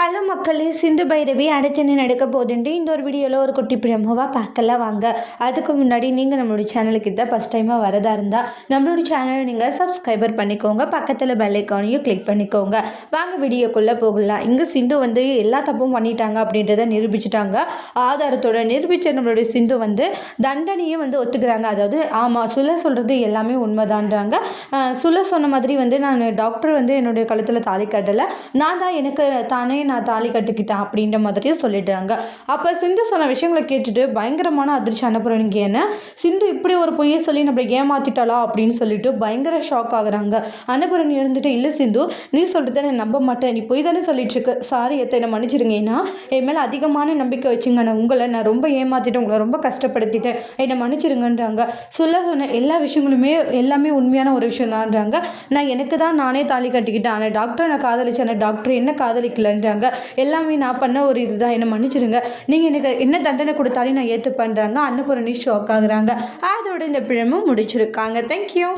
Hello மக்களே, சிந்து பைரவி அடுத்து நடக்க போகுதுன்ட்டு இந்த ஒரு வீடியோவில் ஒரு குட்டி பிரமுவாக பார்க்கலாம் வாங்க. அதுக்கு முன்னாடி நீங்கள் நம்மளுடைய சேனலுக்கு இதான் ஃபஸ்ட் டைமாக வரதா இருந்தால் நம்மளுடைய சேனலை நீங்கள் சப்ஸ்கிரைபர் பண்ணிக்கோங்க, பக்கத்தில் பெல் ஐக்கானையும் கிளிக் பண்ணிக்கோங்க. வாங்க வீடியோக்குள்ளே போகலாம். இங்கே சிந்து எல்லா தப்பும் பண்ணிட்டாங்க அப்படின்றத நிரூபிச்சிட்டாங்க. ஆதாரத்தோட நிரூபித்த நம்மளுடைய சிந்து தண்டனையும் ஒத்துக்கிறாங்க. அதாவது ஆமாம், சொல்கிறது எல்லாமே உண்மைதான்றாங்க. சொன்ன மாதிரி நான் டாக்டர் என்னுடைய கழுத்தில் தாலி கட்டலை, நான் தான் எனக்கு தானே நான் தாலி கட்டிக்கிட்டேன் அப்படின்ற மாதிரியும் சொல்லிடுறாங்க. அப்போ சிந்து சொன்ன விஷயங்களை கேட்டுட்டு பயங்கரமான அதிர்ச்சி அனுப்புறீங்க. என்ன சிந்து இப்படி ஒரு பொய்யை சொல்லி நம்மளை ஏமாத்திட்டாளா அப்படின்னு சொல்லிட்டு பயங்கர ஷாக் ஆகுறாங்க. அனுப்புறன் இருந்துட்டு, இல்லை சிந்து, நீ சொல்கிறத நான் நம்ப மாட்டேன், நீ பொய் தானே சொல்லிட்டு இருக்கு, சாரி என்னை மன்னிச்சிருங்க, ஏன்னா என் மேலே அதிகமான நம்பிக்கை வச்சுங்க, நான் ரொம்ப ஏமாத்திட்டேன், உங்களை ரொம்ப கஷ்டப்படுத்திட்டேன், என்னை மன்னிச்சிருங்கன்றாங்க. சொன்ன எல்லா விஷயங்களுமே எல்லாமே உண்மையான ஒரு விஷயம் தான்றாங்க. நான் எனக்கு தான் நானே தாலி கட்டிக்கிட்டேன், ஆனால் டாக்டர் நான் காதலிச்சேன், டாக்டர் என்ன காதலிக்கலன்றாங்க. எல்லாமே நான் பண்ண ஒரு இதுதான், என்னை மன்னிச்சிருங்க, நீங்கள் எனக்கு என்ன தண்டனை கொடுத்தாலும் நான் ஏற்று பண்ணுறாங்க. அன்னபூரணி ஷாக் ஆகுறாங்க. அதோட இந்த பிழமும் முடிச்சிருக்காங்க. தேங்க்யூ.